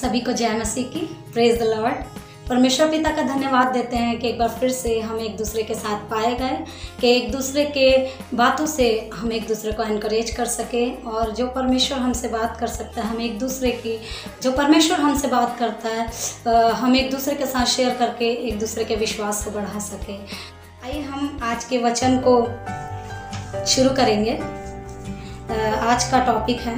सभी को जय मसीह की। Praise the Lord. परमेश्वर पिता का धन्यवाद देते हैं कि एक बार फिर से हम एक दूसरे के साथ पाए गए, कि एक दूसरे के बातों से हम एक दूसरे को एनकरेज कर सके, और जो परमेश्वर हमसे बात कर सकता है हम एक दूसरे की, जो परमेश्वर हमसे बात करता है हम एक दूसरे के साथ शेयर करके एक दूसरे के विश्वास को बढ़ा सके। आइए हम आज के वचन को शुरू करेंगे। आज का टॉपिक है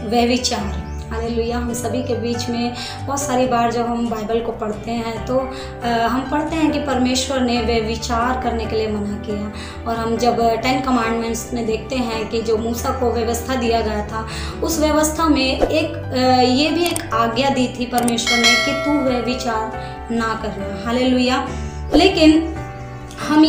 व्यभिचार। हालेलुया। हम सभी के बीच में बहुत सारी बार जब हम बाइबल को पढ़ते हैं तो हम पढ़ते हैं कि परमेश्वर ने व्यभिचार करने के लिए मना किया, और हम जब 10 कमांडमेंट्स में देखते हैं कि जो मूसा को व्यवस्था दिया गया था, उस व्यवस्था में ये भी एक आज्ञा दी थी परमेश्वर ने कि तू व्यभिचार ना करना। हालेलुया। लेकिन हम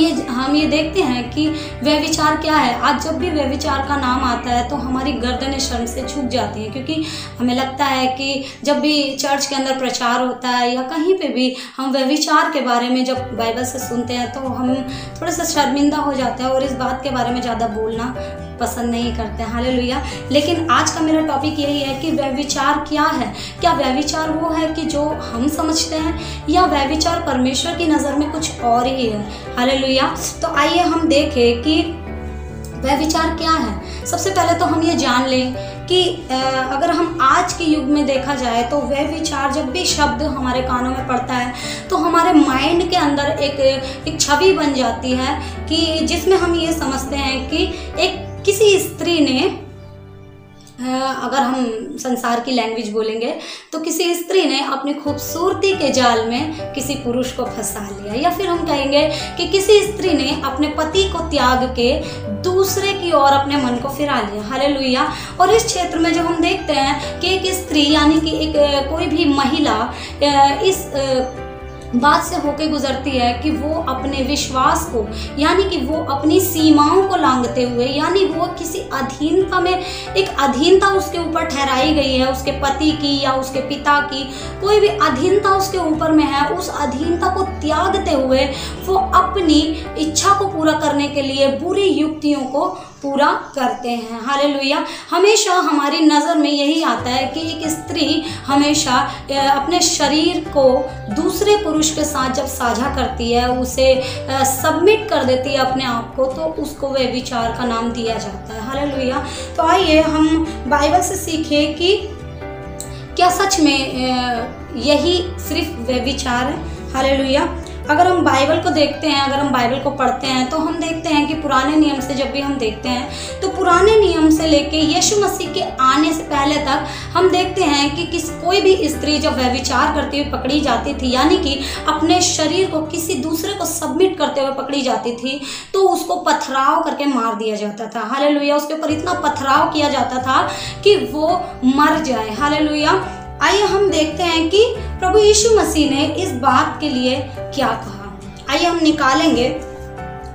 ये देखते हैं कि व्यभिचार क्या है। आज जब भी व्यभिचार का नाम आता है तो हमारी गर्दनें शर्म से झुक जाती हैं, क्योंकि हमें लगता है कि जब भी चर्च के अंदर प्रचार होता है या कहीं पे भी हम व्यभिचार के बारे में जब बाइबल से सुनते हैं तो हम थोड़ा सा शर्मिंदा हो जाते हैं और इस बात के बारे में ज़्यादा बोलना पसंद नहीं करते हैं। हालेलुया। लेकिन आज का मेरा टॉपिक यही है कि व्यभिचार क्या है। क्या व्यभिचार वो है कि जो हम समझते हैं, या व्यभिचार परमेश्वर की नज़र में कुछ और ही है। हालेलुया। तो आइए हम देखें कि व्यभिचार क्या है। सबसे पहले तो हम ये जान लें कि अगर हम आज के युग में देखा जाए तो व्यभिचार जब भी शब्द हमारे कानों में पड़ता है तो हमारे माइंड के अंदर एक छवि बन जाती है कि जिसमें हम ये समझते हैं कि किसी स्त्री ने, अगर हम संसार की लैंग्वेज बोलेंगे तो किसी स्त्री ने अपनी खूबसूरती के जाल में किसी पुरुष को फंसा लिया, या फिर हम कहेंगे कि किसी स्त्री ने अपने पति को त्याग के दूसरे की ओर अपने मन को फिरा लिया। हालेलुया। और इस क्षेत्र में जो हम देखते हैं कि एक स्त्री यानी कि कोई भी महिला इस बात से होके गुजरती है कि वो अपने विश्वास को, यानी कि वो अपनी सीमाओं को लांघते हुए, यानी वो किसी अधीनता में, एक अधीनता उसके ऊपर ठहराई गई है, उसके पति की या उसके पिता की, कोई भी अधीनता उसके ऊपर में है, उस अधीनता को त्यागते हुए वो अपनी इच्छा को पूरा करने के लिए बुरी युक्तियों को पूरा करते हैं। हालेलुया। हमेशा हमारी नज़र में यही आता है कि एक स्त्री हमेशा अपने शरीर को दूसरे पुरुष के साथ जब साझा करती है, उसे सबमिट कर देती है अपने आप को, तो उसको व्यभिचार का नाम दिया जाता है। हालेलुया। तो आइए हम बाइबल से सीखें कि क्या सच में यही सिर्फ व्यभिचार है। हालेलुया। अगर हम बाइबल को देखते हैं, अगर हम बाइबल को पढ़ते हैं तो हम देखते हैं कि पुराने नियम से जब भी हम देखते हैं तो पुराने नियम से लेके यीशु मसीह के आने से पहले तक हम देखते हैं कि कोई भी स्त्री जब व्यभिचार करती हुई पकड़ी जाती थी, यानी कि अपने शरीर को किसी दूसरे को सबमिट करते हुए पकड़ी जाती थी, तो उसको पथराव करके मार दिया जाता था। हालेलुया। उसके ऊपर इतना पथराव किया जाता था कि वो मर जाए। हालेलुया। आइए हम देखते हैं कि प्रभु यीशु मसीह ने इस बात के लिए क्या कहा। आइए हम निकालेंगे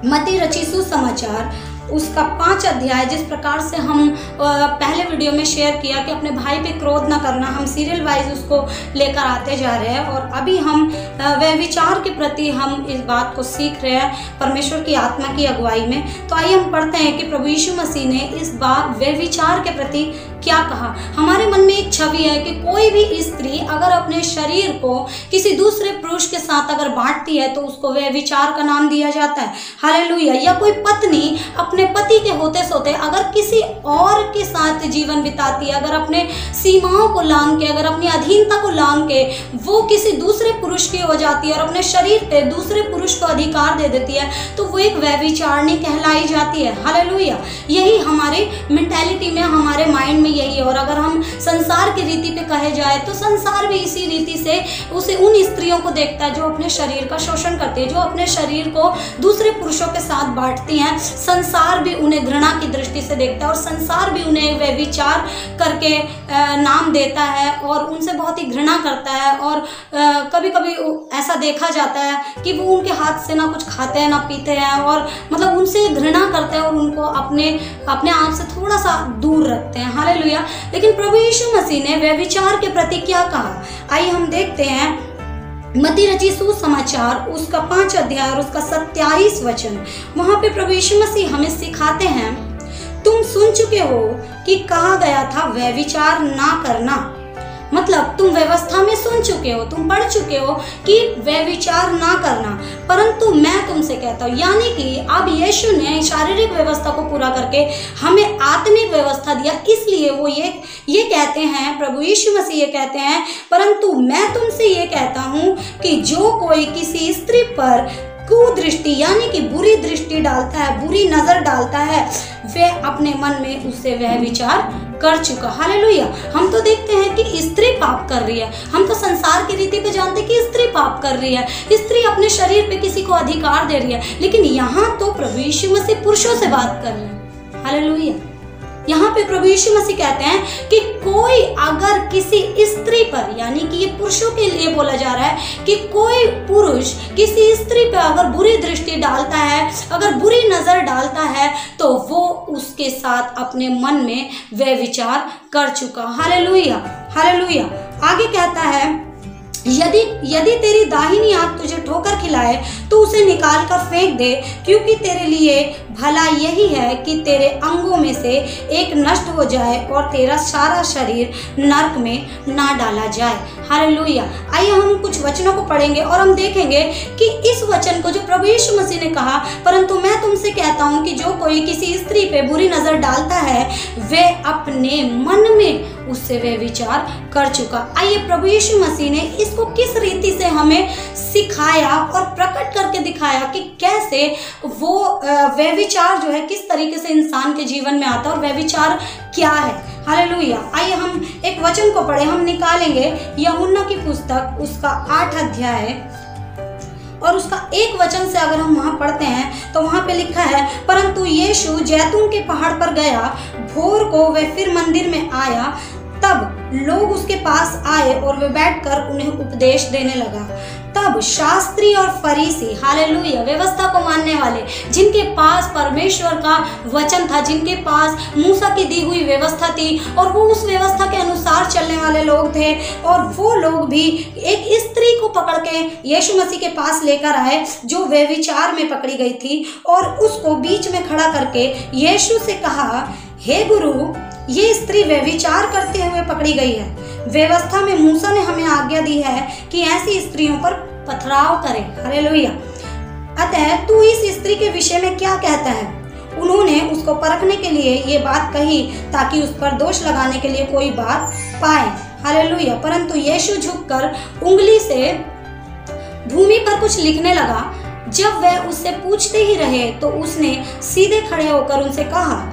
मत्ती रचित सुसमाचार उसका 5 अध्याय। जिस प्रकार से हम पहले वीडियो में शेयर किया कि अपने भाई पे क्रोध ना करना, हम सीरियल वाइज उसको लेकर आते जा रहे हैं, और अभी हम व्यभिचार के प्रति हम इस बात को सीख रहे हैं परमेश्वर की आत्मा की अगुवाई में। तो आइए हम पढ़ते हैं कि प्रभु यीशु मसीह ने इस बार व्यभिचार के प्रति क्या कहा। हमारे मन में एक छवि है कि कोई भी स्त्री अगर अपने शरीर को किसी दूसरे पुरुष के साथ अगर बांटती है तो उसको व्यभिचार का नाम दिया जाता है। हालेलुया। या कोई पत्नी अपने पति के होते सोते अगर किसी और के साथ जीवन बिताती है, अगर अपने सीमाओं को लांघ के, अगर अपनी अधीनता को लांघ के वो किसी दूसरे पुरुष की हो जाती है और अपने शरीर पे दूसरे पुरुष को अधिकार दे देती है, तो वो एक व्यभिचारिणी कहलाई जाती है। हालेलुया। यही हमारी मेंटालिटी में, हमारे माइंड में यही है। और अगर हम संसार की रीति पे कहे जाए तो संसार भी इसी रीति से उसे उन स्त्रियों को देखता है जो अपने शरीर का शोषण करती है, जो अपने शरीर को दूसरे पुरुषों के साथ बांटती हैं। संसार भी उन्हें घृणा की दृष्टि से देखता है, और संसार भी उन्हें व्यभिचार करके नाम देता है और उनसे बहुत ही घृणा करता है। और कभी कभी ऐसा देखा जाता है कि वो उनके हाथ से ना कुछ खाते हैं ना पीते हैं, और मतलब उनसे घृणा करते हैं और उनको अपने आप से थोड़ा सा दूर रखते हैं। हालेलुया। लेकिन प्रभु यीशु मसीह ने व्यभिचार के प्रति क्या कहा, आइए हम देखते हैं। मत्ती रचित सुसमाचार उसका 5 अध्याय और उसका 27 वचन। वहां पे प्रभु यीशु मसीह हमें सिखाते हैं, तुम सुन चुके हो कि कहा गया था व्यभिचार ना करना, मतलब तुम व्यवस्था में सुन चुके हो, तुम पढ़ चुके हो कि व्यभिचार ना करना, परंतु मैं तुमसे कहता हूँ, यानी कि अब यीशु ने शारीरिक व्यवस्था को पूरा करके हमें आत्मिक व्यवस्था दिया। इसलिए वो ये कहते हैं, प्रभु यीशु मसीह ये कहते हैं, परंतु मैं तुमसे ये कहता हूँ कि जो कोई किसी स्त्री पर कुदृष्टि यानी कि बुरी दृष्टि डालता है, बुरी नजर डालता है, वह अपने मन में उससे वह विचार कर चुका। हालेलुया। हम तो देखते हैं कि स्त्री पाप कर रही है, हम तो संसार की रीति पे जानते हैं कि स्त्री पाप कर रही है, स्त्री अपने शरीर पे किसी को अधिकार दे रही है, लेकिन यहाँ तो प्रभु यीशु मसीह पुरुषों से बात कर रहे हैं। हालेलुया। यहाँ पे प्रभु यीशु मसीह कहते हैं कि कोई अगर किसी स्त्री पर, यानी कि ये पुरुषों के लिए बोला जा रहा है कि कोई पुरुष किसी स्त्री पर अगर बुरी दृष्टि डालता है, अगर बुरी नजर डालता है, तो वो उसके साथ अपने मन में वह विचार कर चुका। Hallelujah, hallelujah. आगे कहता है, यदि तेरी दाहिनी आंख तुझे ठोकर खिलाए तो उसे निकाल कर फेंक दे, क्योंकि तेरे लिए भला यही है कि तेरे अंगों में से एक नष्ट हो जाए और तेरा सारा शरीर नरक में ना डाला जाए। हालेलुया। आइए हम कुछ वचनों को पढ़ेंगे और हम देखेंगे कि इस वचन को जो प्रभु यीशु मसीह ने कहा, परंतु मैं तुमसे कहता हूँ कि जो कोई किसी स्त्री पे बुरी नजर डालता है, वह अपने मन में उससे वे विचार कर चुका। आइए प्रभु यीशु मसीह ने इसको किस रीति से हमें सिखाया और प्रकट करके दिखाया कि कैसे वो वे विचार जो है किस तरीके से इंसान के जीवन में आता है और वे विचार क्या है। हालेलुया। आइए हम एक वचन को पढ़े, हम निकालेंगे यूहन्ना की पुस्तक उसका 8 अध्याय और उसका 1 वचन से अगर हम वहाँ पढ़ते हैं तो वहाँ पे लिखा है, परंतु यीशु जैतून के पहाड़ पर गया, भोर को वह फिर मंदिर में आया, तब लोग उसके पास आए और वे बैठकर उन्हें उपदेश देने लगा। तब शास्त्री और फरीसी, हालेलुया, व्यवस्था को मानने वाले, जिनके पास परमेश्वर का वचन था, जिनके पास मूसा की दी हुई व्यवस्था थी और वो उस व्यवस्था के अनुसार चलने वाले लोग थे, और वो लोग भी एक स्त्री को पकड़ के यीशु मसीह के पास लेकर आए जो व्यभिचार में पकड़ी गई थी, और उसको बीच में खड़ा करके यीशु से कहा, हे गुरु, ये स्त्री व्यभिचार करते हुए पकड़ी गई है। व्यवस्था में मूसा ने हमें आज्ञा दी है कि ऐसी स्त्रियों पर पथराव करें। हालेलुया। अतः तू इस स्त्री के विषय में क्या कहता है? उन्होंने उसको परखने के लिए ये बात कही ताकि उस पर दोष लगाने के लिए कोई बात पाए। हालेलुया। परंतु यीशु झुककर उंगली से भूमि पर कुछ लिखने लगा। जब वह उससे पूछते ही रहे तो उसने सीधे खड़े होकर उनसे कहा,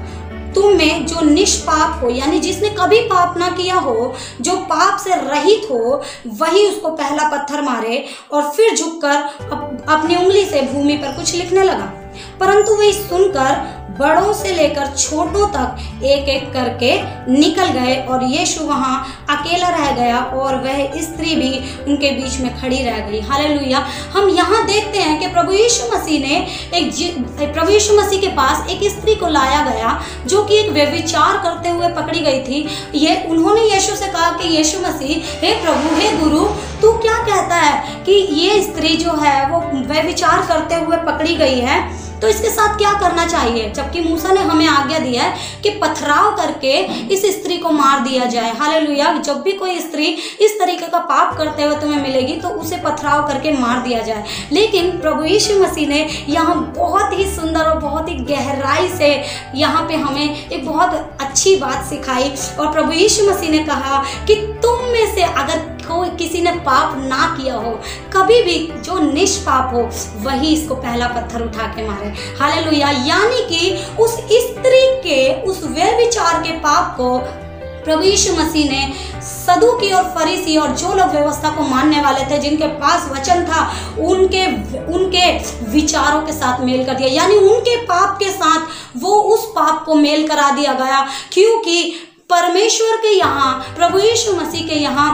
तुम में जो निष्पाप हो, यानी जिसने कभी पाप ना किया हो, जो पाप से रहित हो, वही उसको पहला पत्थर मारे। और फिर झुककर अपनी उंगली से भूमि पर कुछ लिखने लगा। परंतु वे सुनकर बड़ों से लेकर छोटों तक एक एक करके निकल गए और यीशु वहां अकेला रह गया और वह स्त्री भी उनके बीच में खड़ी रह गई। हालेलुया। हम यहाँ देखते हैं कि प्रभु यीशु मसीह के पास एक स्त्री को लाया गया जो कि एक व्यभिचार करते हुए पकड़ी गई थी। उन्होंने यीशु से कहा कि यीशु मसीह, हे प्रभु, हे गुरु, तू क्या कहता है कि ये स्त्री जो है वो व्यभिचार करते हुए पकड़ी गई है, तो इसके साथ क्या करना चाहिए? जबकि मूसा ने हमें आज्ञा दिया है कि पथराव करके इस स्त्री को मार दिया जाए। हालेलुया। जब भी कोई स्त्री इस तरीके का पाप करते हुए तुम्हें मिलेगी तो उसे पथराव करके मार दिया जाए। लेकिन प्रभु यीशु मसीह ने यहाँ बहुत ही सुंदर और बहुत ही गहराई से यहाँ पे हमें एक बहुत अच्छी बात सिखाई, और प्रभु यीशु मसीह ने कहा कि तुम में से अगर कोई किसी ने पाप ना किया हो, कभी भी जो निष्पाप हो, वही इसको पहला पत्थर उठा के मारे। हालेलुया। यानी कि उस स्त्री के उस व्यभिचार के पाप को प्रभु यीशु मसीह ने सदूकी और फरीसी और जो लोग व्यवस्था को मानने वाले थे, जिनके पास वचन था, उनके विचारों के साथ मेल कर दिया। यानी उनके पाप के साथ वो उस पाप को मेल करा दिया गया, क्योंकि परमेश्वर के यहाँ, प्रभु यीशु मसीह के यहाँ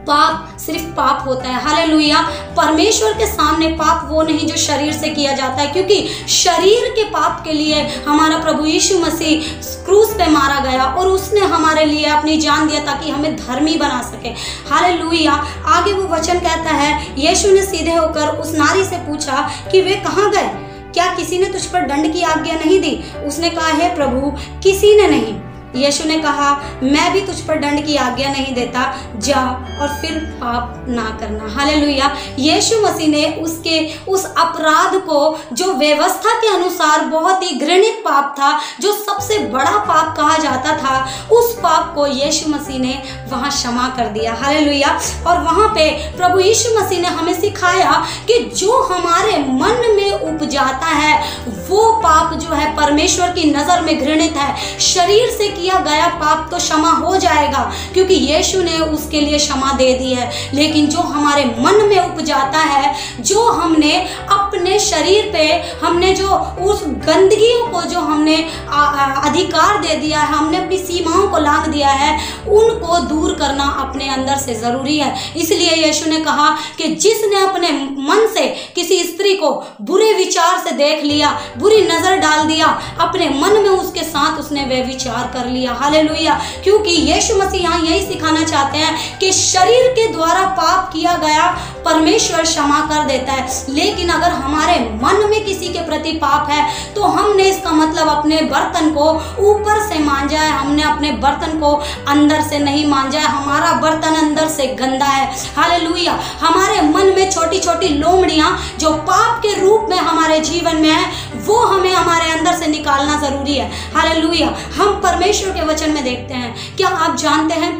पाप सिर्फ पाप होता है। हालेलुया। परमेश्वर के सामने पाप वो नहीं जो शरीर से किया जाता है, क्योंकि शरीर के पाप के लिए हमारा प्रभु यीशु मसीह क्रूस पे मारा गया और उसने हमारे लिए अपनी जान दिया ताकि हमें धर्मी बना सके। हालेलुया। आगे वो वचन कहता है, यीशु ने सीधे होकर उस नारी से पूछा कि वे कहाँ गए? क्या किसी ने तुझ पर दंड की आज्ञा नहीं दी? उसने कहा, हे प्रभु, किसी ने नहीं। यीशु ने कहा, मैं भी तुझ पर दंड की आज्ञा नहीं देता, जा और फिर पाप ना करना। हालेलुया। यीशु मसीह ने उसके उस अपराध को, जो व्यवस्था के अनुसार बहुत ही घृणित पाप था, जो सबसे बड़ा पाप कहा जाता था, उस पाप को यीशु मसीह ने वहाँ क्षमा कर दिया। हालेलुया। और वहाँ पे प्रभु यीशु मसीह ने हमें सिखाया कि जो हमारे मन में उपजाता है वो पाप जो है परमेश्वर की नज़र में घृणित है। शरीर से किया गया पाप तो क्षमा हो जाएगा क्योंकि यीशु ने उसके लिए क्षमा दे दी है, लेकिन जो हमारे मन में उपजाता है, जो हमने अपने शरीर पे हमने जो उस गंदगियों को जो हमने अधिकार दे दिया है, हमने अपनी सीमाओं को लांघ दिया है, उनको दूर करना अपने अंदर से ज़रूरी है। इसलिए यीशु ने कहा कि जिसने अपने मन से किसी स्त्री को बुरे विचार से देख लिया, बुरी नज़र डाल दिया, अपने मन में उसके साथ उसने वे विचार कर लिया। हालेलुया। क्योंकि यीशु मसीह यहाँ यही सिखाना चाहते हैं कि शरीर के द्वारा पाप किया गया परमेश्वर क्षमा कर देता है, लेकिन अगर हमारे मन में किसी के प्रति पाप है तो हमने इसका मतलब अपने बर्तन को ऊपर से मांजा है, हमने अपने बर्तन को अंदर से नहीं मांजा है। हमारा बर्तन अंदर से गंदा है। हालेलुया। हमारे मन में छोटी छोटी लोमड़ियाँ जो पाप के रूप में हमारे जीवन में है, वो हमें हमारे अंदर से निकालना ज़रूरी है। हालेलुया। हम परमेश्वर के वचन में देखते हैं, क्या आप जानते हैं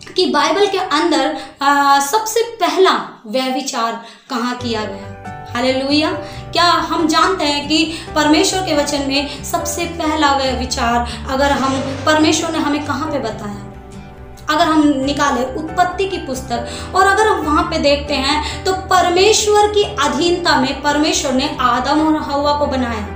कि बाइबल के अंदर सबसे पहला व्यभिचार कहाँ किया गया? हालेलुया। क्या हम जानते हैं कि परमेश्वर के वचन में सबसे पहला व्यभिचार अगर हम परमेश्वर ने हमें कहाँ पे बताया? अगर हम निकाले उत्पत्ति की पुस्तक और अगर हम वहाँ पे देखते हैं तो परमेश्वर की अधीनता में परमेश्वर ने आदम और हव्वा को बनाया।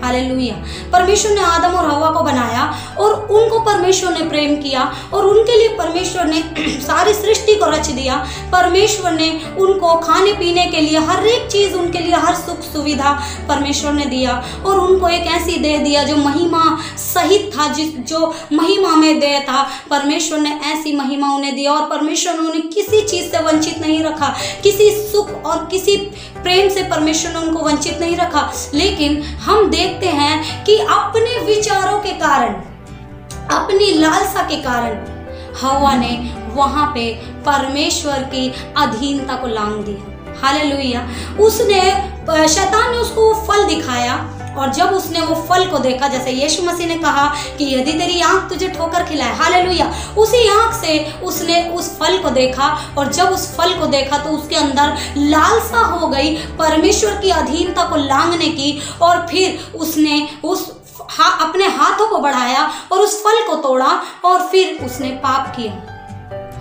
हालेलुया। परमेश्वर ने आदम और हव्वा को बनाया और उनको परमेश्वर ने प्रेम किया और उनके लिए परमेश्वर ने सारी सृष्टि को रच दिया। परमेश्वर ने उनको खाने पीने के लिए हर एक चीज़, उनके लिए हर सुख सुविधा परमेश्वर ने दिया और उनको एक ऐसी देह दिया जो महिमा सहित था, जो महिमा में देह था। परमेश्वर ने ऐसी महिमा उन्हें दिया और परमेश्वर ने उन्हें किसी चीज़ से वंचित नहीं रखा, किसी सुख और किसी प्रेम से परमेश्वर ने उनको वंचित नहीं रखा। लेकिन हम देखते हैं कि अपने विचारों के कारण, अपनी लालसा के कारण हव्वा ने वहां पे परमेश्वर की अधीनता को लांघ दिया। हालेलुया। उसने, शैतान ने उसको वो फल दिखाया और जब उसने वो फल को देखा, जैसे यीशु मसीह ने कहा कि यदि तेरी आंख तुझे ठोकर खिलाए, हालेलुया, उसी आंख से उसने उस फल को देखा और जब उस फल को देखा तो उसके अंदर लालसा हो गई परमेश्वर की अधीनता को लांघने की और फिर उसने अपने हाथों को बढ़ाया और उस फल को तोड़ा और फिर उसने पाप किया।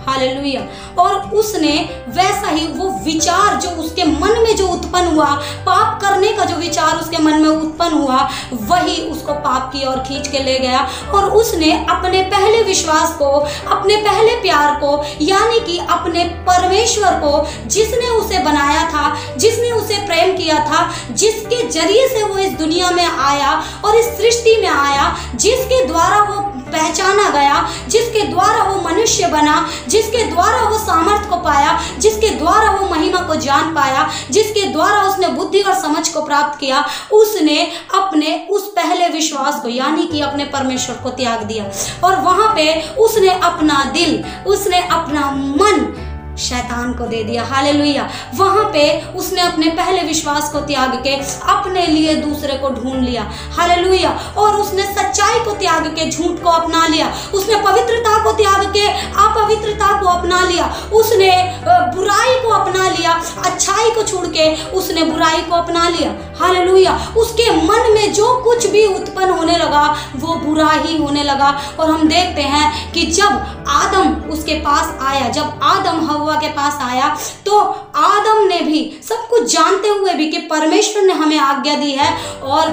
हालेलुया। और उसने वैसा ही वो विचार जो उसके मन में जो उत्पन्न हुआ, पाप करने का जो विचार उसके मन में उत्पन्न हुआ, वही उसको पाप की ओर खींच के ले गया और उसने अपने पहले विश्वास को, अपने पहले प्यार को, यानी कि अपने परमेश्वर को, जिसने उसे बनाया था, जिसने उसे प्रेम किया था, जिसके जरिए से वो इस दुनिया में आया और इस सृष्टि में आया, जिसके द्वारा वो पहचाना गया, जिसके द्वारा वो मनुष्य बना, जिसके द्वारा वो सामर्थ को पाया, जिसके द्वारा वो महिमा को जान पाया, जिसके द्वारा उसने बुद्धि और समझ को प्राप्त किया, उसने अपने उस पहले विश्वास को, यानी कि अपने परमेश्वर को त्याग दिया और वहां पे उसने अपना दिल, उसने अपना मन शैतान को दे दिया। हालेलुया। वहां पे उसने अपने पहले विश्वास को त्याग के अपने लिए दूसरे को ढूंढ लिया। हालेलुया। और उसने सच्चाई को त्याग के झूठ को अपना लिया, उसने पवित्रता को त्याग के अपवित्रता को अपना लिया, उसने बुराई को अपना लिया, अच्छाई को छोड़ के उसने बुराई को अपना लिया। हालेलुया। उसके मन में जो कुछ भी उत्पन्न होने लगा वो बुरा ही होने लगा। और हम देखते हैं कि जब आदम उसके पास आया, जब आदम हव्वा के पास आया, तो आदम ने भी सब कुछ जानते हुए भी कि परमेश्वर ने हमें आज्ञा दी है और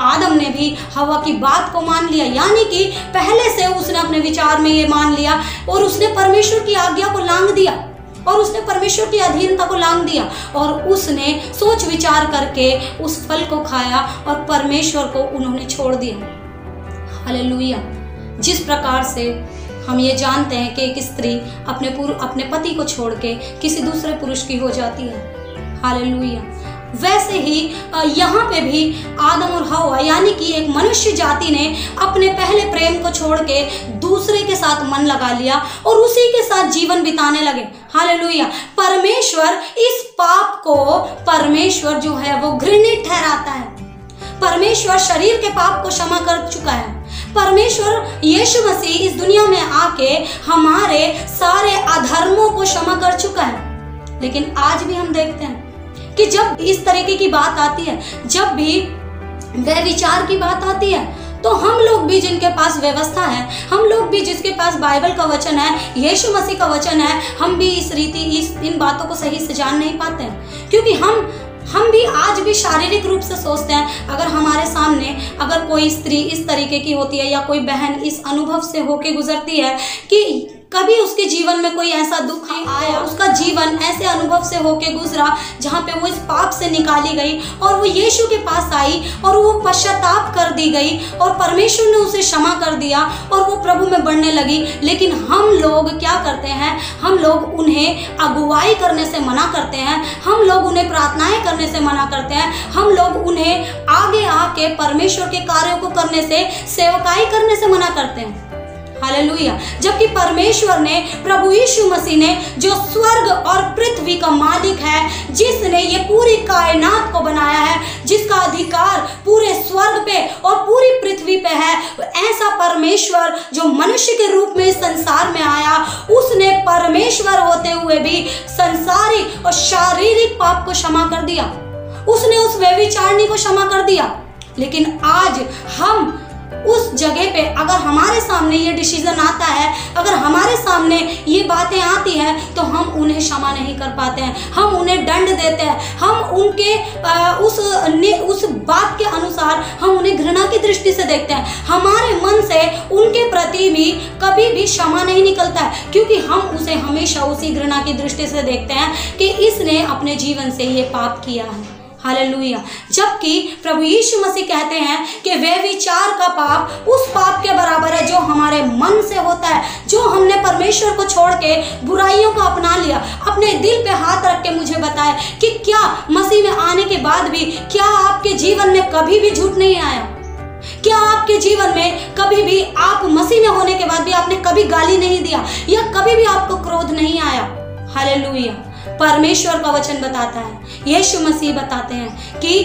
आदम ने भी हव्वा की बात को मान लिया, यानी कि पहले से उसने अपने विचार में ये मान लिया और उसने परमेश्वर की आज्ञा को लांघ दिया और उसने परमेश्वर की अधीनता को लांघ दिया और उसने सोच विचार करके उस फल को खाया और परमेश्वर को उन्होंने छोड़ दिया। हालेलुया। जिस प्रकार से हम ये जानते हैं कि एक स्त्री अपने पति को छोड़ के किसी दूसरे पुरुष की हो जाती है। हालेलुया। वैसे ही यहाँ पे भी आदम और हवा यानी कि एक मनुष्य जाति ने अपने पहले प्रेम को छोड़ के दूसरे के साथ मन लगा लिया और उसी के साथ जीवन बिताने लगे। हालेलुया। परमेश्वर इस पाप को परमेश्वर जो है वो घृणित ठहराता है। परमेश्वर शरीर के पाप को क्षमा कर चुका है। परमेश्वर यीशु मसीह इस दुनिया में आके हमारे सारे अधर्मों को क्षमा कर चुका है। लेकिन आज भी हम देखते हैं कि जब इस तरीके की बात आती है, जब भी व्यभिचार की बात आती है, तो हम लोग भी जिनके पास व्यवस्था है, हम लोग भी जिसके पास बाइबल का वचन है, यीशु मसीह का वचन है, हम भी इन बातों को सही से जान नहीं पाते हैं। क्योंकि हम भी आज भी शारीरिक रूप से सोचते हैं, अगर हमारे सामने अगर कोई स्त्री इस तरीके की होती है या कोई बहन इस अनुभव से होके गुजरती है कि कभी उसके जीवन में कोई ऐसा दुख आया, उसका जीवन ऐसे अनुभव से होके गुजरा जहाँ पे वो इस पाप से निकाली गई और वो यीशु के पास आई और वो पश्चाताप कर दी गई और परमेश्वर ने उसे क्षमा कर दिया और वो प्रभु में बढ़ने लगी। लेकिन हम लोग क्या करते हैं, हम लोग उन्हें अगुवाई करने से मना करते हैं, हम लोग उन्हें प्रार्थनाएं करने से मना करते हैं, हम लोग उन्हें आगे आके परमेश्वर के कार्यों को करने से, सेवकाई करने से मना करते हैं। हालेलुया। जबकि परमेश्वर ने, प्रभु यीशु मसीह ने, जो स्वर्ग और पृथ्वी का मालिक है, जिसने ये पूरी कायनात को बनाया है, जिसका अधिकार पूरे स्वर्ग पे और पूरी पृथ्वी पे है, ऐसा परमेश्वर जो मनुष्य के रूप में इस संसार में आया, उसने परमेश्वर होते हुए भी संसारिक और शारीरिक पाप को क्षमा कर दिया। उसने उस व्यभिचारिणी को क्षमा कर दिया। लेकिन आज हम उस जगह पे, अगर हमारे सामने ये डिसीजन आता है, अगर हमारे सामने ये बातें आती हैं, तो हम उन्हें क्षमा नहीं कर पाते हैं, हम उन्हें दंड देते हैं, हम उनके उस बात के अनुसार हम उन्हें घृणा की दृष्टि से देखते हैं। हमारे मन से उनके प्रति भी कभी भी क्षमा नहीं निकलता है, क्योंकि हम उसे हमेशा उसी घृणा की दृष्टि से देखते हैं कि इसने अपने जीवन से ये पाप किया है। हालेलुया। जबकि प्रभु यीशु मसीह कहते हैं कि व्यभिचार का पाप उस पाप के बराबर है जो हमारे मन से होता है, जो हमने परमेश्वर को छोड़ के बुराइयों को अपना लिया। अपने दिल पे हाथ रख के मुझे बताएं कि क्या मसीह में आने के बाद भी क्या आपके जीवन में कभी भी झूठ नहीं आया? क्या आपके जीवन में कभी भी, आप मसीह में होने के बाद भी आपने कभी गाली नहीं दिया या कभी भी आपको क्रोध नहीं आया? हालेलुया। परमेश्वर का वचन बताता है, यीशु मसीह बताते हैं कि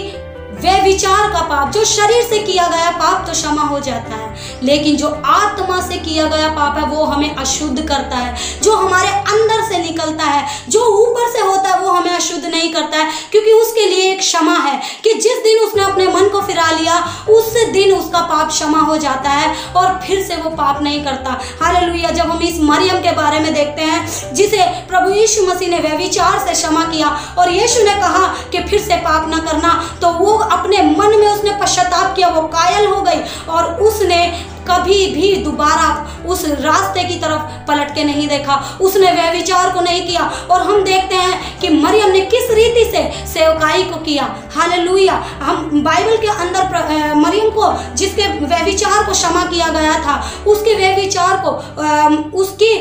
व्यभिचार का पाप, जो शरीर से किया गया पाप तो क्षमा हो जाता है, लेकिन जो आत्मा से किया गया पाप है वो हमें अशुद्ध करता है। जो हमारे अंदर से निकलता है, जो ऊपर से होता है, वो हमें अशुद्ध नहीं करता है, क्योंकि उसके लिए एक क्षमा है कि जिस दिन उसने अपने मन को फिरा लिया, उस दिन उसका पाप क्षमा हो जाता है और फिर से वो पाप नहीं करता। हालेलुया। जब हम इस मरियम के बारे में देखते हैं, जिसे प्रभु यीशु मसीह ने व्यभिचार से क्षमा किया और यीशु ने कहा कि फिर से पाप न करना, तो वो अपने मन में उसने पश्चाताप किया, वो कायल हो गई और उसने कभी भी दोबारा उस रास्ते की तरफ पलट के नहीं देखा, उसने व्यभिचार को नहीं किया। और हम देखते हैं कि मरियम ने किस रीति से सेवकाई को किया। हालेलुया। हम बाइबल के अंदर मरियम को, जिसके व्यभिचार को क्षमा किया गया था, उसके व्यभिचार को, उसकी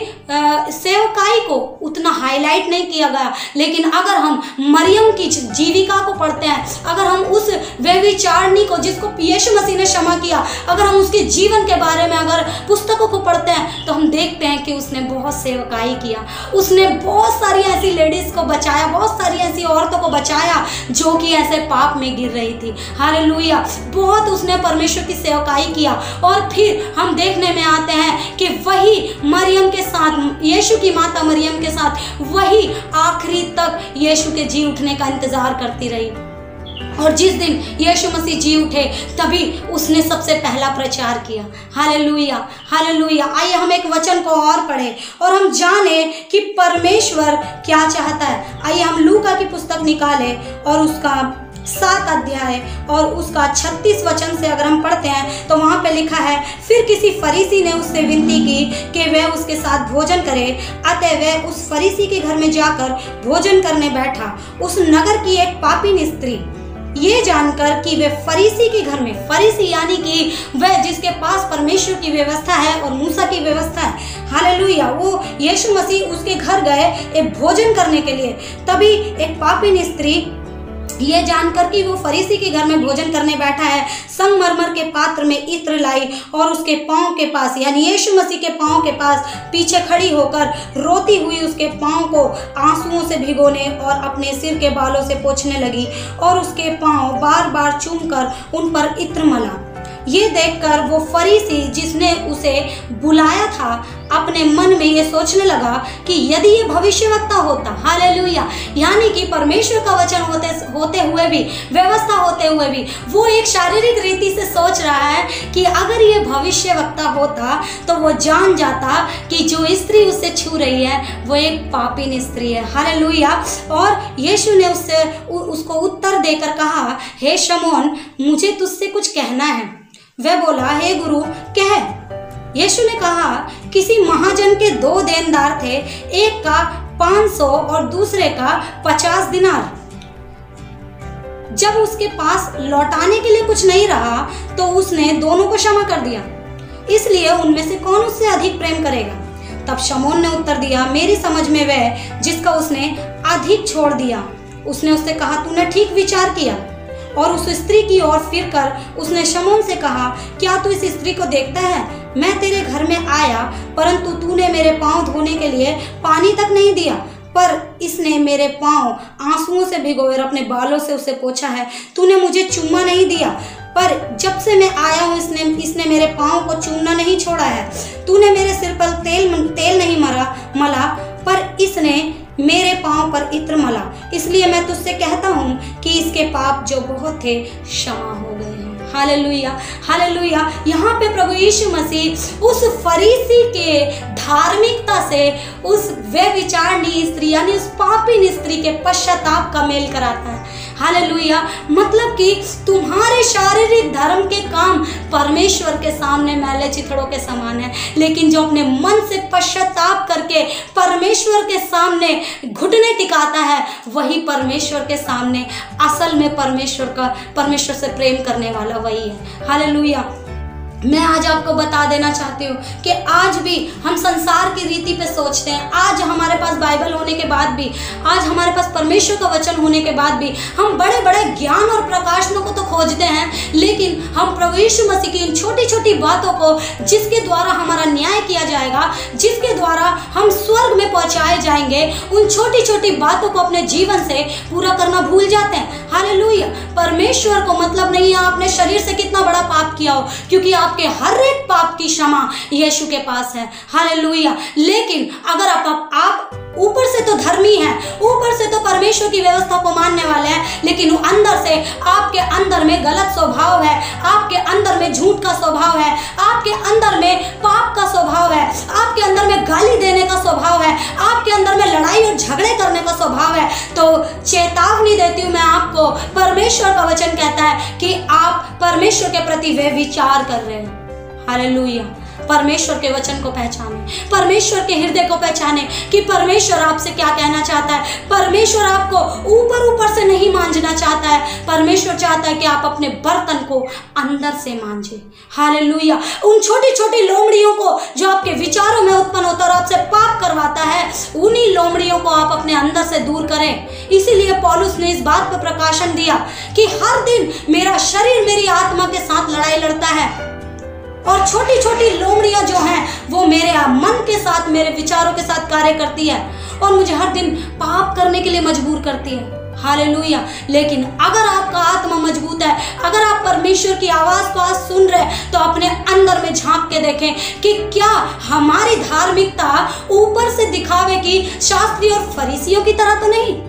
सेवकाई को उतना हाईलाइट नहीं किया गया। लेकिन अगर हम मरियम की जीविका को पढ़ते हैं, अगर हम उस व्यभिचारिणी को, जिसको यीशु मसीह ने क्षमा किया, अगर हम उसके जीवन के बारे में अगर पुस्तकों को पढ़ते हैं, तो हम देखते हैं कि उसने बहुत सेवकाई किया, उसने बहुत सारी ऐसी लेडीज को बचाया, बहुत सारी ऐसी औरतों को बचाया जो कि ऐसे पाप में गिर रही थी। हालेलुया। बहुत उसने परमेश्वर की सेवकाई किया। और फिर हम देखने में आते हैं कि वही मरियम के साथ, यीशु की माता मरियम के साथ, वही आखिरी तक यीशु के जी उठने का इंतजार करती रही। और जिस दिन यीशु मसीह जी उठे, तभी उसने सबसे पहला प्रचार किया। हालेलुया। हालेलुया। आइए हम एक वचन को और पढ़ें और हम जाने कि परमेश्वर क्या चाहता है। आइए हम लूका की पुस्तक निकालें और उसका 7 अध्याय और उसका 36 वचन से अगर हम पढ़ते हैं, तो वहाँ पे लिखा है, फिर किसी फरीसी ने उससे विनती की कि वह उसके साथ भोजन करे। अतः वह उस फरीसी के घर में जाकर भोजन करने बैठा। उस नगर की एक पापी स्त्री ये जानकर कि वे फरीसी के घर में, फरीसी यानी कि वह जिसके पास परमेश्वर की व्यवस्था है और मूसा की व्यवस्था है, हालेलुया, वो यीशु मसीह उसके घर गए एक भोजन करने के लिए। तभी एक पापिन स्त्री ये जानकर कि वो फरीसी के घर में भोजन करने बैठा है, संगमरमर के पात्र में इत्र लाई और उसके पाँव के पास, यानी यीशु मसीह के पाँव के पास पीछे खड़ी होकर रोती हुई उसके पाँव को आंसुओं से भिगोने और अपने सिर के बालों से पोंछने लगी और उसके पाँव बार बार चूमकर उन पर इत्र मला। ये देखकर वो फरीसी जिसने उसे बुलाया था अपने मन में ये सोचने लगा कि यदि ये भविष्यवक्ता होता, हालेलुया, यानी कि परमेश्वर का वचन होते हुए भी, व्यवस्था होते हुए भी वो एक शारीरिक रीति से सोच रहा है कि अगर ये भविष्यवक्ता होता तो वो जान जाता कि जो स्त्री उससे छू रही है वो एक पापी स्त्री है, हालेलुया। और यीशु ने उसको उत्तर देकर कहा, हे शमौन, मुझे तुझसे कुछ कहना है। वह बोला, हे गुरु, कह। यीशु ने कहा, किसी महाजन के 2 देनदार थे, एक का 500 और दूसरे का 50 दिनार। जब उसके पास लौटाने के लिए कुछ नहीं रहा तो उसने दोनों को क्षमा कर दिया। इसलिए उनमें से कौन उससे अधिक प्रेम करेगा? तब शमौन ने उत्तर दिया, मेरी समझ में वह जिसका उसने अधिक छोड़ दिया। उसने उससे कहा, तूने ठीक विचार किया। और उस स्त्री की ओर फिर कर उसने शमौन से कहा, क्या तू इस स्त्री को देखता है? मैं तेरे घर में आया, परंतु तूने मेरे पांव धोने के लिए पानी तक नहीं दिया, पर इसने मेरे पांव आंसुओं से भिगोए और अपने बालों से उसे पोंछा है। तूने मुझे चूमा नहीं दिया, पर जब से मैं आया हूँ इसने मेरे पांव को चूमना नहीं छोड़ा है। तूने मेरे सिर पर तेल नहीं मला, पर इसने मेरे पांव पर इत्र मला। इसलिए मैं तुझसे कहता हूँ कि इसके पाप जो बहुत थे क्षमा हो गए हैं। Hallelujah, hallelujah. यहाँ पे प्रभु यीशु मसीह उस फरीसी के धार्मिकता से उस व्यभिचारिणी स्त्री यानी उस पापी स्त्री के पश्चाताप का मेल कराता है। हालेलुया। मतलब कि तुम्हारे शारीरिक धर्म के काम परमेश्वर के सामने मैले चिथड़ों के समान है, लेकिन जो अपने मन से पश्चाताप करके परमेश्वर के सामने घुटने टिकाता है वही परमेश्वर के सामने असल में परमेश्वर से प्रेम करने वाला वही है। हालेलुया। मैं आज आपको बता देना चाहती हूँ कि आज भी हम संसार की रीति पे सोचते हैं। आज हमारे पास बाइबल होने के बाद भी, आज हमारे पास परमेश्वर का वचन होने के बाद भी हम बड़े बड़े ज्ञान और प्रकाशनों को तो खोजते हैं, लेकिन हम प्रभु यीशु मसीह की इन छोटी छोटी बातों को जिसके द्वारा हमारा न्याय किया जाएगा, जिसके द्वारा हम स्वर्ग में पहुंचाए जाएंगे, उन छोटी छोटी बातों को अपने जीवन से पूरा करना भूल जाते हैं। हालेलुया। परमेश्वर को मतलब नहीं है आपने शरीर से कितना बड़ा पाप किया हो, क्योंकि आपके हर एक पाप की क्षमा यीशु के पास है। हालेलुया। लेकिन अगर आप ऊपर से तो धर्मी हैं, ऊपर से तो परमेश्वर की व्यवस्था को मानने वाले हैं, लेकिन अंदर से आपके अंदर में गलत स्वभाव है, आपके अंदर में झूठ का स्वभाव है, आपके अंदर में पाप का स्वभाव है, आपके अंदर में गाली देने का स्वभाव है, आपके अंदर में लड़ाई और झगड़े करने का स्वभाव है, तो चेतावनी देती हूँ मैं आपको। परमेश्वर का वचन कहता है कि आप परमेश्वर के प्रति व्यभिचार कर रहे हो। हालेलुया। परमेश्वर के वचन को पहचाने, परमेश्वर के हृदय को पहचाने कि परमेश्वर आपसे क्या कहना चाहता है। परमेश्वर आपको ऊपर ऊपर से नहीं मांझना चाहता है, परमेश्वर चाहता है कि आप अपने बर्तन को अंदर से मांझे। हालेलुया। उन छोटी छोटी लोमड़ियों को जो आपके विचारों में उत्पन्न होता है और आपसे पाप करवाता है, उन्हीं लोमड़ियों को आप अपने अंदर से दूर करें। इसीलिए पौलुस ने इस बात पर प्रकाशन दिया कि हर दिन मेरा शरीर मेरी आत्मा के साथ लड़ाई लड़ता है, और छोटी छोटी लोमड़ियां जो हैं वो मेरे मन के साथ, मेरे विचारों के साथ कार्य करती है और मुझे हर दिन पाप करने के लिए मजबूर करती है। हालेलुया। लेकिन अगर आपका आत्मा मजबूत है, अगर आप परमेश्वर की आवाज को आज सुन रहे हैं, तो अपने अंदर में झांक के देखें कि क्या हमारी धार्मिकता ऊपर से दिखावे की शास्त्री और फरीसियों की तरह तो नहीं।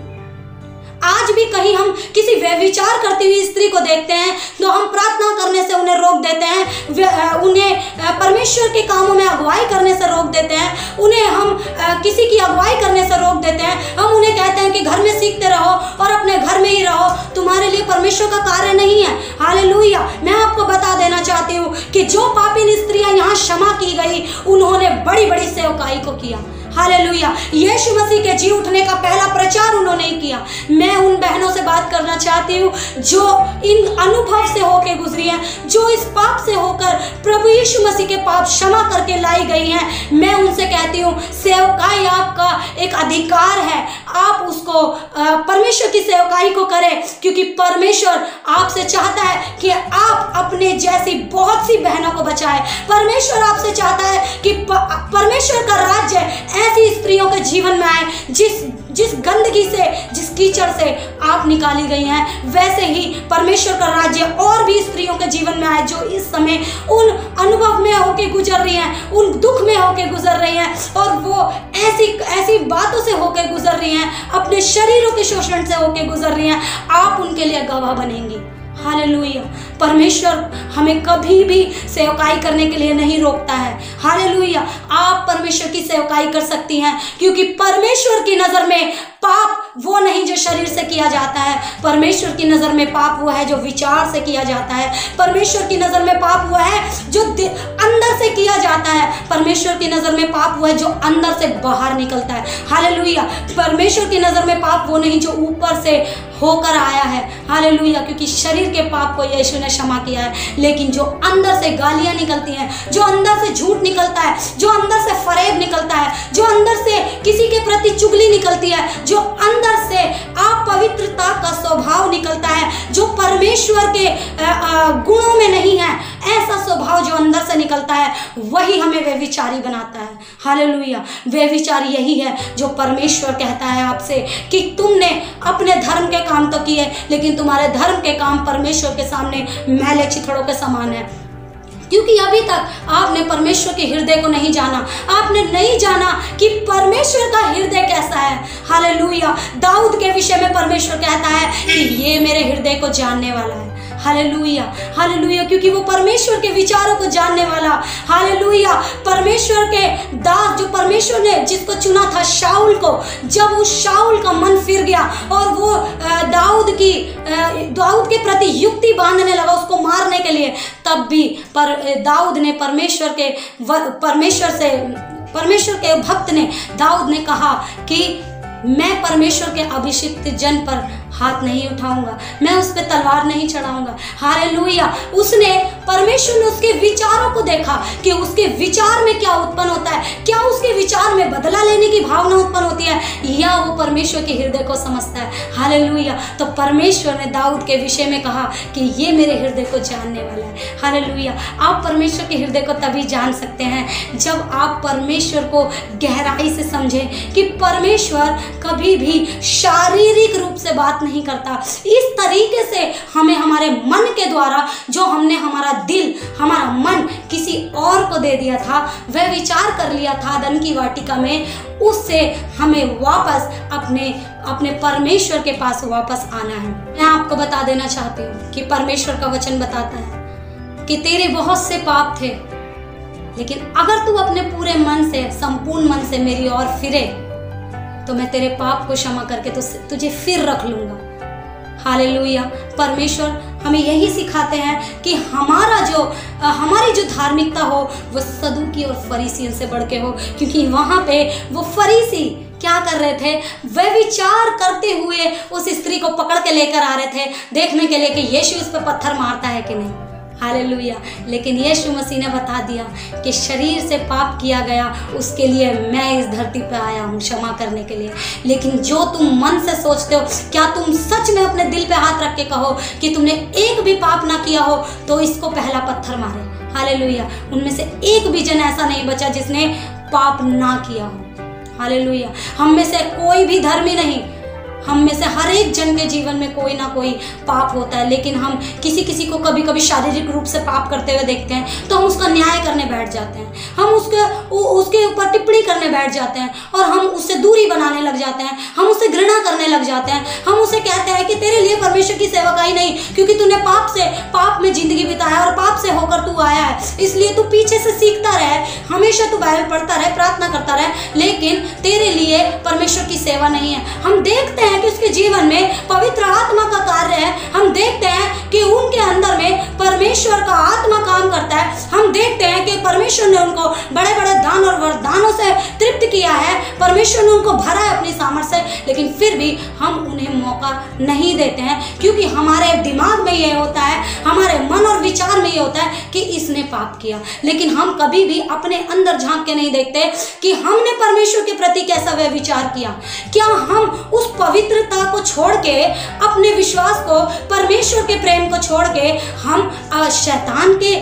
आज भी कहीं हम किसी व्यभिचार करती हुई स्त्री को देखते हैं तो हम प्रार्थना करने से उन्हें रोक देते हैं, उन्हें परमेश्वर के कामों में अगुवाई करने से रोक देते हैं, उन्हें हम किसी की अगुवाई करने से रोक देते हैं। हम उन्हें कहते हैं कि घर में सीखते रहो और अपने घर में ही रहो, तुम्हारे लिए परमेश्वर का कार्य नहीं है। हालेलुया। मैं आपको बता देना चाहती हूँ कि जो पापी स्त्रियां यहाँ क्षमा की गई, उन्होंने बड़ी बड़ी सेवकाई को किया। हालेलुया। यीशु मसीह के जी उठने का पहला प्रचार उन्होंने ही किया। मैं उन बहनों से बात करना चाहती हूँ जो इन अनुभव से होकर गुजरी हैं, जो इस पाप से होकर प्रभु यीशु मसीह के पाप क्षमा करके लाई गई हैं। मैं उनसे कहती हूँ, सेवकाई आपका एक अधिकार है, आप उसको परमेश्वर की सेवकाई को करें, क्योंकि परमेश्वर आपसे चाहता है कि आप अपने जैसी बहुत सी बहनों को बचाएं। परमेश्वर आपसे चाहता है कि परमेश्वर का राज्य ऐसी स्त्रियों के जीवन में आए जिस गंदगी से, जिस कीचड़ से आप निकाली गई हैं, वैसे ही परमेश्वर का राज्य और भी स्त्रियों के जीवन में आए जो इस समय उन अनुभव में होके गुजर रही हैं, उन दुख में होके गुजर रही हैं, और वो ऐसी बातों से होके गुजर रही हैं, अपने शरीरों के शोषण से होके गुजर रही हैं। आप उनके लिए गवाह बनेंगी। हालेलुया। परमेश्वर हमें कभी भी सेवकाई करने के लिए नहीं रोकता है। हालेलुया। आप परमेश्वर की सेवकाई कर सकती हैं, क्योंकि परमेश्वर की नज़र में पाप वो नहीं जो शरीर से किया जाता है। परमेश्वर की नज़र में पाप वो है जो विचार से किया जाता है। परमेश्वर की नज़र में पाप वो है जो अंदर से किया जाता है। परमेश्वर की नज़र में पाप वो है जो अंदर से बाहर निकलता है। हालेलुया। परमेश्वर की नज़र में पाप वो नहीं जो ऊपर से होकर आया है। हालेलुया। क्योंकि शरीर के पाप को यीशु ने क्षमा किया है, लेकिन जो अंदर से गालियाँ निकलती हैं, जो अंदर से झूठ निकलता है, जो अंदर से फरेब निकलता है, जो अंदर से किसी के प्रति चुगली निकलती है, जो अंदर से अपवित्रता का स्वभाव निकलता है, जो परमेश्वर के गुणों में नहीं है, ऐसा स्वभाव जो अंदर से निकलता है, वही हमें व्यभिचारी बनाता है। हालेलुया। व्यभिचारी यही है जो परमेश्वर कहता है आपसे कि तुमने अपने धर्म के काम तो किए, लेकिन तुम्हारे धर्म के काम परमेश्वर के सामने मैले चिथड़ों के समान है, क्योंकि अभी तक आपने परमेश्वर के हृदय को नहीं जाना। आपने नहीं जाना कि परमेश्वर का हृदय कैसा है। हालेलुया। दाऊद के विषय में परमेश्वर कहता है कि ये मेरे हृदय को जानने वाला है। हालेलुया। हालेलुया। क्योंकि वो परमेश्वर के विचारों को जानने वाला, हालेलुया, परमेश्वर के दास, जो परमेश्वर ने जिसको चुना था शाऊल को, जब उस शाऊल का मन फिर गया और वो दाऊद के प्रति युक्ति बांधने लगा उसको मारने के लिए, तब भी दाऊद ने परमेश्वर के भक्त ने, दाऊद ने कहा कि मैं परमेश्वर के अभिषिक्त जन पर हाथ नहीं उठाऊंगा, मैं उस पर तलवार नहीं चढ़ाऊंगा। हालेलुया। परमेश्वर ने उसके विचारों को देखा कि उसके विचार में क्या उत्पन्न होता है, क्या उसके विचार में बदला लेने की भावना उत्पन्न होती है, या वो परमेश्वर के हृदय को समझता है। हालेलुया। तो परमेश्वर ने दाऊद के विषय में कहा कि ये मेरे हृदय को जानने वाला है। हालेलुया। आप परमेश्वर के हृदय को तभी जान सकते हैं जब आप परमेश्वर को गहराई से समझें कि परमेश्वर कभी भी शारीरिक रूप से बात नहीं करता। इस तरीके से हमें हमारे मन के द्वारा, जो हमने हमारा दिल, हमारा मन किसी और को दे दिया था, वह विचार कर लिया था धन की वाटिका में, उससे हमें वापस अपने परमेश्वर के पास वापस आना है। मैं आपको बता देना चाहती हूँ कि परमेश्वर का वचन बताता है कि तेरे बहुत से पाप थे, लेकिन अगर तू अपने पूरे मन से, संपूर्ण मन से मेरी ओर फिरे, तो मैं तेरे पाप को क्षमा करके तुझे फिर रख लूंगा। हालेलुया। परमेश्वर हमें यही सिखाते हैं कि हमारी जो धार्मिकता हो वो सदूकी और फरीसियों से बढ़ के हो, क्योंकि वहाँ पे वो फरीसी क्या कर रहे थे, वे विचार करते हुए उस स्त्री को पकड़ के लेकर आ रहे थे देखने के लिए कि यीशु उस पर पत्थर मारता है कि नहीं। हालेलुया। लेकिन यीशु मसीह ने बता दिया कि शरीर से पाप किया गया, उसके लिए मैं इस धरती पर आया हूँ क्षमा करने के लिए। लेकिन जो तुम मन से सोचते हो, क्या तुम सच में अपने दिल पे हाथ रख के कहो कि तुमने एक भी पाप ना किया हो तो इसको पहला पत्थर मारे। हालेलुया। उनमें से एक भी जन ऐसा नहीं बचा जिसने पाप ना किया हो। हालेलुया। हम में से कोई भी धर्मी नहीं, हम में से हर एक जन के जीवन में कोई ना कोई पाप होता है, लेकिन हम किसी को कभी कभी शारीरिक रूप से पाप करते हुए देखते हैं तो हम उसका न्याय करने बैठ जाते हैं, हम उसके ऊपर टिप्पणी करने बैठ जाते हैं और हम उससे दूरी बनाने लग जाते हैं, हम उससे घृणा करने लग जाते हैं। हम उसे कहते हैं कि तेरे लिए परमेश्वर की सेवकाई नहीं, क्योंकि तूने पाप में जिंदगी बिताया और पाप से होकर तू आया है, इसलिए तू पीछे से सीखता रहे, हमेशा तू बाइबल पढ़ता रहे, प्रार्थना करता रहे, लेकिन तेरे लिए ये परमेश्वर की सेवा नहीं है। हम देखते हैं कि उसके जीवन में पवित्र आत्मा का कार्य है। हम देखते हैं कि उनके अंदर में परमेश्वर का आत्मा काम करता है। हम देखते हैं कि परमेश्वर ने उनको बड़े बड़े दान और वरदानों से तृप्त किया है। परमेश्वर ने उनको भरा है अपनी सामर्थ्य से, लेकिन फिर भी हम उन्हें मौका नहीं देते हैं, क्योंकि हमारे दिमाग में ये होता है, हमारे मन और विचार में ये होता है कि इसने पाप किया। लेकिन हम कभी भी अपने अंदर झांक के नहीं देखते कि हमने परमेश्वर के प्रति कैसा वह विचार किया। क्या हम उस पवित्रता को छोड़ के, अपने विश्वास को, परमेश्वर के प्रेम को छोड़ के हम शैतान के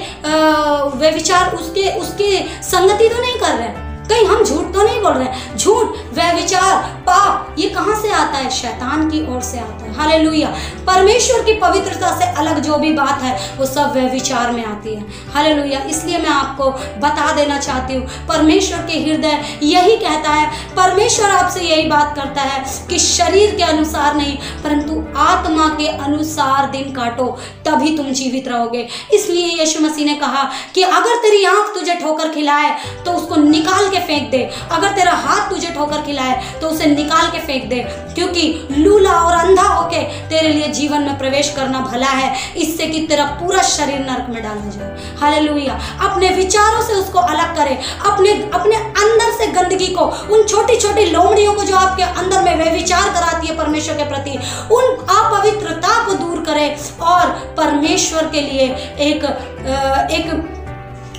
वे विचार, उसके संगति तो नहीं कर रहे? कहीं हम झूठ तो नहीं बोल रहे? झूठ, वह विचार, पाप, ये कहां से आता है? शैतान की ओर से आता है। हालेलुया। परमेश्वर की पवित्रता से अलग जो भी बात है वो सब वह विचार में आती है। हालेलुया। इसलिए मैं आपको बता देना चाहती हूँ, परमेश्वर के हृदय यही कहता है, परमेश्वर आपसे यही बात करता है कि शरीर के अनुसार नहीं परंतु आत्मा के अनुसार दिन काटो, तभी तुम जीवित रहोगे। इसलिए यीशु मसीह ने कहा कि अगर तेरी आंख तुझे ठोकर खिलाए तो उसको निकाल के फेंक दे, अगर तेरा हाथ तुझे ठोकर खिलाए तो उसे निकाल के फेंक दे, क्योंकि लूला और अंधा होके तेरे लिए जीवन में प्रवेश करना भला है, इससे कि तेरा पूरा शरीर नरक में डाला जाए। हालेलुया। अपने विचारों से उसको अलग करे, अपने अंदर से गंदगी को, उन छोटी छोटी लोमड़ियों को जो आपके अंदर में वे विचार कराती है परमेश्वर के प्रति, उन अपवित्रता को दूर करे और परमेश्वर के लिए एक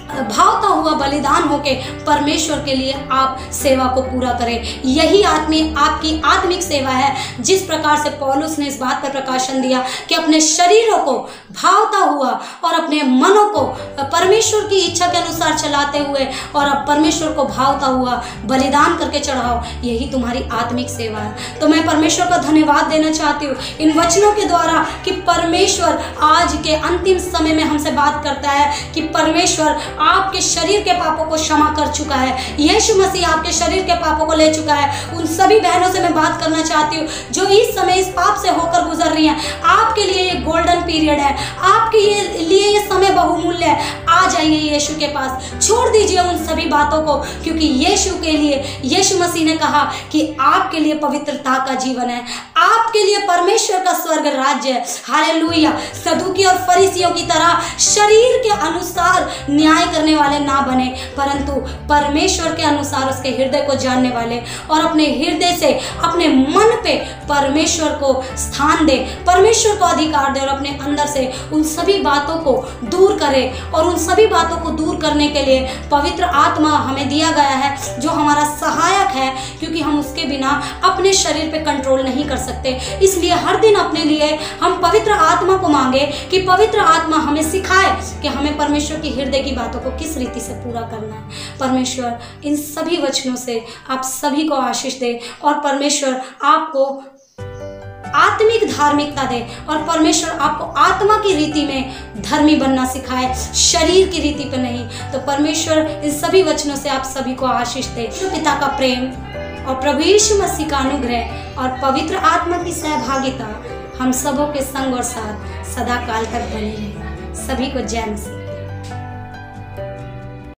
भावता हुआ बलिदान होके परमेश्वर के लिए आप सेवा को पूरा करें। यही आपकी आत्मिक सेवा है। जिस प्रकार से पौलुस ने इस बात पर प्रकाशन दिया कि अपने शरीरों को भावता हुआ और अपने मनों को परमेश्वर की इच्छा के अनुसार चलाते हुए और अब परमेश्वर को भावता हुआ बलिदान करके चढ़ाओ, यही तुम्हारी आत्मिक सेवा है। तो मैं परमेश्वर का धन्यवाद देना चाहती हूँ इन वचनों के द्वारा कि परमेश्वर आज के अंतिम समय में हमसे बात करता है कि परमेश्वर आपके शरीर के पापों को क्षमा कर चुका है। यीशु मसीह आपके शरीर के पापों को ले चुका है। उन सभी बहनों से मैं बात करना चाहती हूँ जो इस समय इस पाप से होकर गुजर रही हैं, आपके लिए ये गोल्डन पीरियड है, आपके लिए ये समय बहुमूल्य है। आ जाइए यीशु के पास, छोड़ दीजिए उन सभी बातों को, क्योंकि यीशु के लिए, यीशु मसीह ने कहा कि आपके लिए पवित्रता का जीवन है, आपके लिए परमेश्वर का स्वर्ग राज्य है। हालेलुया। सदूकी और फरीसियों की तरह शरीर के अनुसार न्याय करने वाले ना बने, परंतु परमेश्वर के अनुसार उसके हृदय को जानने वाले और अपने हृदय से, अपने मन पे परमेश्वर को स्थान दे, परमेश्वर को अधिकार दे और अपने अंदर से उन सभी बातों को दूर करे। और उन सभी बातों को दूर करने के लिए पवित्र आत्मा हमें दिया गया है जो हमारा सहायक है, क्योंकि हम उसके बिना अपने शरीर पे कंट्रोल नहीं कर सकते। इसलिए हर दिन अपने लिए हम पवित्र आत्मा को मांगे कि पवित्र आत्मा हमें सिखाए कि हमें परमेश्वर की हृदय की बातों को किस रीति से पूरा करना है। परमेश्वर इन सभी वचनों से आप सभी को आशीष दे और परमेश्वर आपको आत्मिक धार्मिकता दे और परमेश्वर आपको आत्मा की रीति में धर्मी बनना सिखाए, शरीर की रीति पे नहीं। तो परमेश्वर इन सभी वचनों से आप सभी को आशीष दे। पिता का प्रेम और प्रभु यीशु मसीह का अनुग्रह और पवित्र आत्मा की सहभागिता हम सबों के संग और साथ सदा काल तक बनी रहे। सभी को जय मसीह।